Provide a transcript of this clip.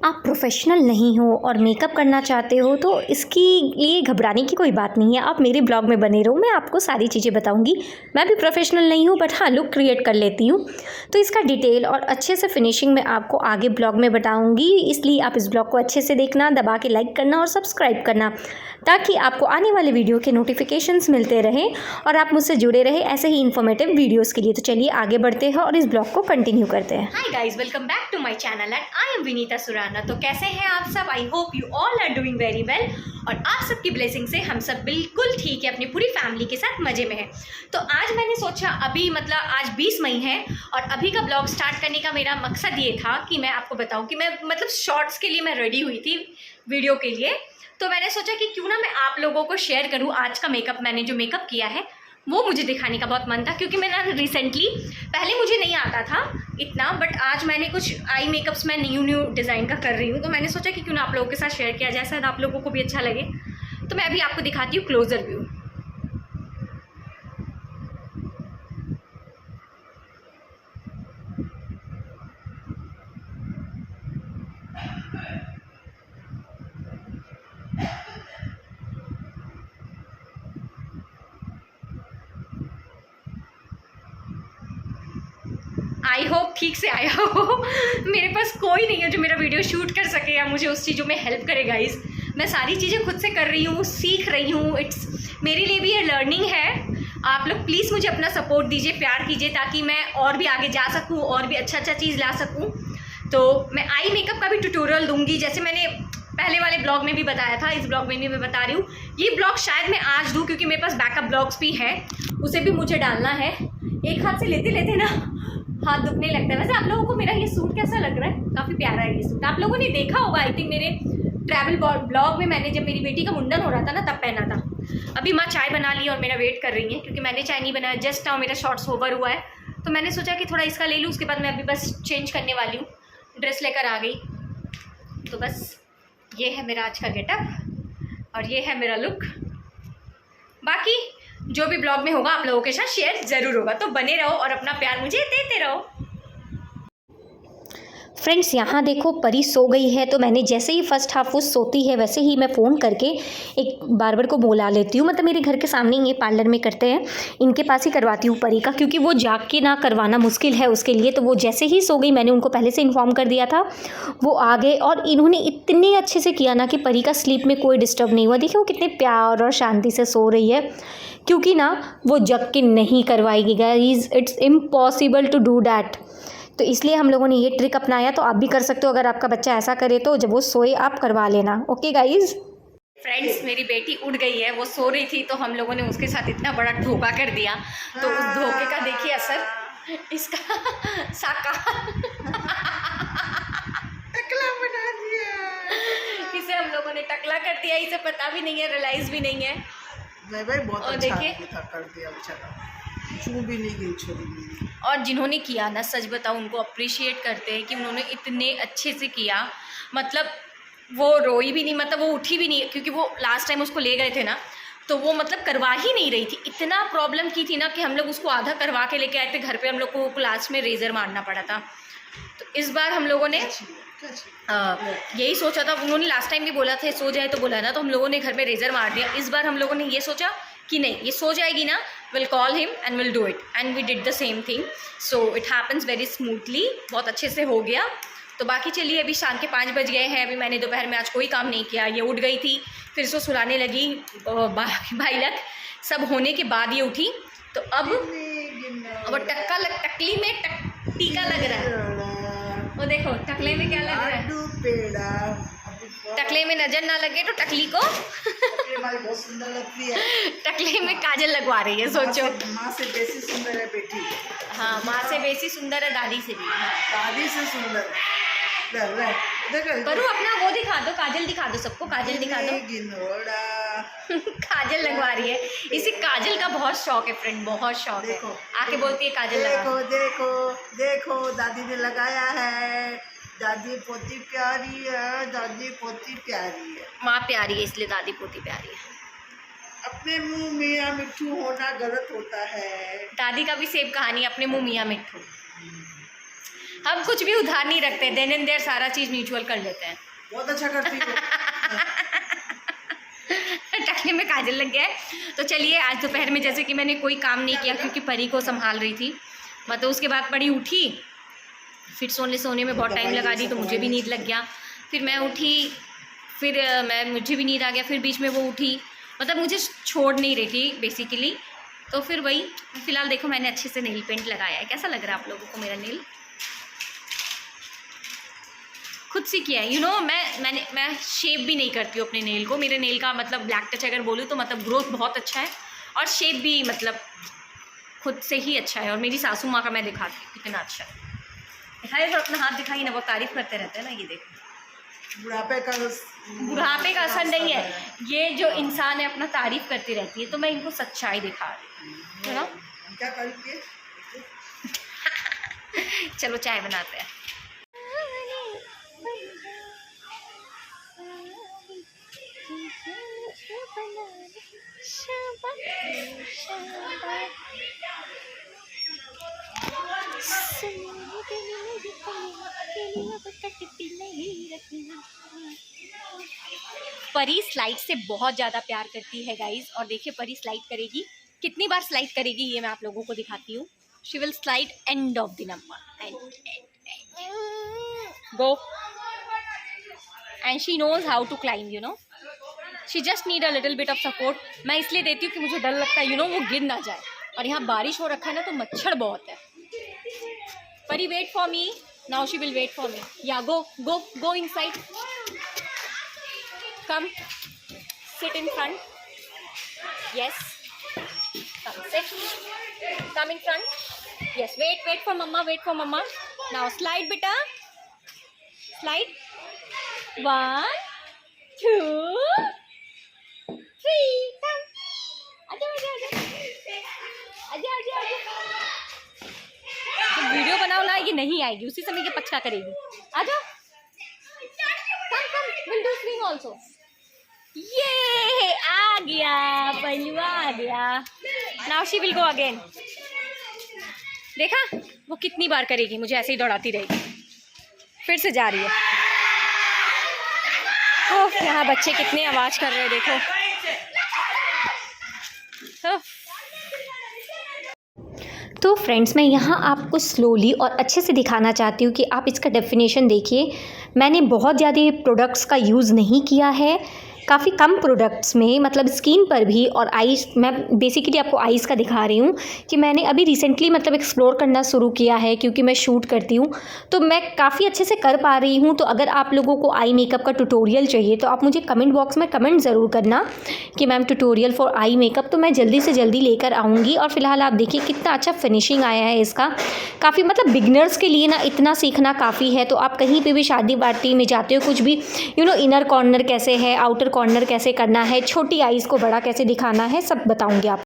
आप प्रोफेशनल नहीं हो और मेकअप करना चाहते हो तो इसके लिए घबराने की कोई बात नहीं है। आप मेरे ब्लॉग में बने रहो, मैं आपको सारी चीज़ें बताऊंगी। मैं भी प्रोफेशनल नहीं हूँ बट हाँ लुक क्रिएट कर लेती हूँ। तो इसका डिटेल और अच्छे से फिनिशिंग में आपको आगे ब्लॉग में बताऊंगी, इसलिए आप इस ब्लॉग को अच्छे से देखना, दबा के लाइक करना और सब्सक्राइब करना ताकि आपको आने वाले वीडियो के नोटिफिकेशंस मिलते रहें और आप मुझसे जुड़े रहे ऐसे ही इन्फॉर्मेटिव वीडियोस के लिए। तो चलिए आगे बढ़ते हैं और इस ब्लॉग को कंटिन्यू करते हैं। Hi guys, welcome back to my channel and I am Vinita Surana. तो कैसे हैं आप सब? I hope you all are doing very well और आप सबकी ब्लेसिंग से हम सब बिल्कुल ठीक है, अपनी पूरी फैमिली के साथ मजे में है। तो आज मैंने सोचा अभी आज 20 मई है और अभी का ब्लॉग स्टार्ट करने का मेरा मकसद ये था कि मैं आपको बताऊं कि मैं शॉर्ट्स के लिए मैं रेडी हुई थी वीडियो के लिए। तो मैंने सोचा कि क्यों ना मैं आप लोगों को शेयर करूं आज का मेकअप। मैंने जो मेकअप किया है वो मुझे दिखाने का बहुत मन था, क्योंकि मैंने रिसेंटली, पहले मुझे नहीं आता था इतना, बट आज मैंने कुछ आई मेकअप्स मैं न्यू डिज़ाइन का कर रही हूँ। तो मैंने सोचा कि क्यों ना आप लोगों के साथ शेयर किया जाए, शायद आप लोगों को भी अच्छा लगे। तो मैं अभी आपको दिखाती हूँ क्लोजर व्यू। आई होप ठीक से आया हो। मेरे पास कोई नहीं है जो मेरा वीडियो शूट कर सके या मुझे उस चीज़ों में हेल्प करे गाइस। मैं सारी चीज़ें खुद से कर रही हूँ, सीख रही हूँ। इट्स मेरे लिए भी ये लर्निंग है। आप लोग प्लीज़ मुझे अपना सपोर्ट दीजिए, प्यार कीजिए, ताकि मैं और भी आगे जा सकूँ और भी अच्छा चीज़ ला सकूँ। तो मैं आई मेकअप का भी ट्यूटोरियल दूँगी, जैसे मैंने पहले वाले ब्लॉग में भी बताया था, इस ब्लॉग में भी मैं बता रही हूँ। ये ब्लॉग शायद मैं आज दूँ, क्योंकि मेरे पास बैकअप ब्लॉग्स भी हैं, उसे भी मुझे डालना है। एक हाथ से लेते लेते ना हाथ दुखने लगता है। वैसे आप लोगों को मेरा ये सूट कैसा लग रहा है? काफ़ी प्यारा है ये सूट। आप लोगों ने देखा होगा आई थिंक मेरे ट्रैवल ब्लॉग में, मैंने जब मेरी बेटी का मुंडन हो रहा था ना तब पहना था। अभी माँ चाय बना ली और मेरा वेट कर रही है, क्योंकि मैंने चाय नहीं बनाया, जस्ट नाउ मेरा शॉर्ट्स ओवर हुआ है। तो मैंने सोचा कि थोड़ा इसका ले लूँ, उसके बाद मैं अभी बस चेंज करने वाली हूँ, ड्रेस लेकर आ गई। तो बस ये है मेरा आज का गेटअप और ये है मेरा लुक। बाकी जो भी ब्लॉग में होगा आप लोगों के साथ शेयर ज़रूर होगा, तो बने रहो और अपना प्यार मुझे देते रहो। फ्रेंड्स यहाँ देखो परी सो गई है, तो मैंने जैसे ही फर्स्ट हाफ वो सोती है वैसे ही मैं फ़ोन करके एक बार्बर को बुला लेती हूँ। मतलब मेरे घर के सामने ही ये पार्लर में करते हैं, इनके पास ही करवाती हूँ परी का, क्योंकि वो जाग के ना करवाना मुश्किल है उसके लिए। तो वो जैसे ही सो गई, मैंने उनको पहले से इन्फॉर्म कर दिया था, वो आ गए और इन्होंने इतने अच्छे से किया ना कि परी का स्लीप में कोई डिस्टर्ब नहीं हुआ। देखिए वो कितने प्यार और शांति से सो रही है, क्योंकि ना वो जग के नहीं करवाएगी guys, it's impossible to do that. तो इसलिए हम लोगों ने ये ट्रिक अपनाया। तो आप भी कर सकते हो, अगर आपका बच्चा ऐसा करे तो जब वो सोए आप करवा लेना। Okay guys. फ्रेंड्स मेरी बेटी उठ गई है, वो सो रही थी, तो हम लोगों ने उसके साथ इतना बड़ा धोखा कर दिया। तो उस धोखे का देखिए असर, इसका साका टकला बना दिया। इसे हम लोगों ने टकला कर दिया, इसे पता भी नहीं है, रियलाइज भी नहीं है। भाई बहुत और अच्छा देखिए कर दिया बेचारा, छू भी नहीं गई छोरी। और जिन्होंने किया ना, सच बताऊं, उनको अप्रिशिएट करते हैं कि उन्होंने इतने अच्छे से किया। मतलब वो रोई भी नहीं, मतलब वो उठी भी नहीं, क्योंकि वो लास्ट टाइम उसको ले गए थे ना, तो वो मतलब करवा ही नहीं रही थी। इतना प्रॉब्लम की थी ना कि हम लोग उसको आधा करवा के लेके आए थे घर पे, हम लोग को लास्ट में रेजर मारना पड़ा था। तो इस बार हम लोगों ने यही सोचा था, उन्होंने लास्ट टाइम भी बोला था सो जाए तो बोला ना, तो हम लोगों ने घर में रेजर मार दिया। इस बार हम लोगों ने ये सोचा कि नहीं, ये सो जाएगी ना, will call him and will do it, and we did the same thing. So it happens very smoothly, बहुत अच्छे से हो गया। तो बाकी चलिए, अभी शाम के 5 बज गए हैं। अभी मैंने दोपहर में आज कोई काम नहीं किया, ये उठ गई थी, फिर इसको सुलाने लगी, भाई लग सब होने के बाद ये उठी। तो अब वो टकली में टीका लग रहा है, वो देखो टकले में क्या लग रहा है। टकले में नजर ना लगे तो टकली को बहुत सुंदर लगती है। टकले में काजल लगवा रही है, सोचो। माँ से बेसी सुंदर है बेटी। हाँ, माँ से बेसी सुंदर है, दादी से भी। दादी से सुंदर। करो अपना वो दिखा दो, काजल दिखा दो सबको, काजल दिखा दो। काजल लगवा रही है, इसे काजल का बहुत शौक है फ्रेंड, बहुत शौक है। आके बोलती है काजल देखो देखो देखो दादी ने लगाया है, दादी पोती प्यारी है, दादी पोती प्यारी है। माँ प्यारी है इसलिए दादी पोती प्यारी है। अपने मुंह मियाँ मिट्ठू होना गलत होता है। दादी का भी सेम कहानी, अपने मुंह मियाँ मिट्ठू। हम कुछ भी उधार नहीं रखते, देन एंड देयर सारा चीज़ म्यूचुअल कर लेते हैं। बहुत अच्छा करती हो। टकले में काजल लग गया है। तो चलिए, आज दोपहर में जैसे कि मैंने कोई काम नहीं किया क्योंकि परी को संभाल रही थी, मतलब उसके बाद परी उठी, फिर सोने में बहुत टाइम लगा दी तो मुझे भी नींद लग गया। फिर मैं उठी, फिर मुझे भी नींद आ गया, फिर बीच में वो उठी, मतलब मुझे छोड़ नहीं रही थी बेसिकली। तो फिर वही, फ़िलहाल देखो मैंने अच्छे से नेल पेंट लगाया है। कैसा लग रहा है आप लोगों को मेरा नेल? खुद से किया है, यू नो। मैं शेप भी नहीं करती हूँ अपने नेल को। मेरे नेल का मतलब ब्लैक टच अगर बोलूँ तो मतलब ग्रोथ बहुत अच्छा है और शेप भी मतलब खुद से ही अच्छा है। और मेरी सासू माँ का मैं दिखाती हूँ कितना अच्छा है। दिखाइए तो अपना हाथ दिखाइए ना, वो तारीफ़ करते रहते हैं ना। ये देखो, बुढ़ापे का असर नहीं है, ये जो इंसान है अपना तारीफ़ करती रहती है, तो मैं इनको सच्चाई दिखा रही हूँ, है ना। क्या करेंगे? चलो चाय बनाते हैं। परी स्लाइड से बहुत ज़्यादा प्यार करती है गाइज, और देखिए परी स्लाइड करेगी, कितनी बार स्लाइड करेगी ये मैं आप लोगों को दिखाती हूँ। She will slide and of the number go, and she knows how to climb, you know. She just need a little bit of support. मैं इसलिए देती हूँ कि मुझे डर लगता है, यू नो, वो गिर ना जाए। और यहाँ बारिश हो रखा है ना, तो मच्छर बहुत है। Pari wait for me, now she will wait for me. या go go go inside, come sit in front, yes, come sit, come in front, yes, wait for mama, now slide beta, slide, 1 2 3, come, आजा जब video बनाओ ना ये नहीं आएगी, उसी समय ये पछा करेगी। आजा, come, we'll do swing also। ये आ गया, पहलू आ गया। Now she will go again. देखा वो कितनी बार करेगी, मुझे ऐसे ही दौड़ाती रहेगी। फिर से जा रही है। ओह, यहाँ बच्चे कितने आवाज़ कर रहे हैं, देखो। तो फ्रेंड्स, मैं यहाँ आपको स्लोली और अच्छे से दिखाना चाहती हूँ कि आप इसका डेफिनेशन देखिए। मैंने बहुत ज़्यादा प्रोडक्ट्स का यूज़ नहीं किया है, काफ़ी कम प्रोडक्ट्स में, मतलब स्किन पर भी और आईज। मैं बेसिकली आपको आईज़ का दिखा रही हूँ कि मैंने अभी रिसेंटली मतलब एक्सप्लोर करना शुरू किया है, क्योंकि मैं शूट करती हूँ तो मैं काफ़ी अच्छे से कर पा रही हूँ। तो अगर आप लोगों को आई मेकअप का ट्यूटोरियल चाहिए तो आप मुझे कमेंट बॉक्स में कमेंट ज़रूर करना कि ma'am tutorial for eye makeup, तो मैं जल्दी से जल्दी लेकर आऊँगी। और फिलहाल आप देखिए कितना अच्छा फिनिशिंग आया है इसका। काफ़ी मतलब बिगनर्स के लिए ना इतना सीखना काफ़ी है। तो आप कहीं पर भी शादी पार्टी में जाते हो, कुछ भी, यू नो, इनर कॉर्नर कैसे है, आउटर कॉर्नर कैसे करना है, छोटी आईज़ को बड़ा कैसे दिखाना है, सब बताऊंगी आप।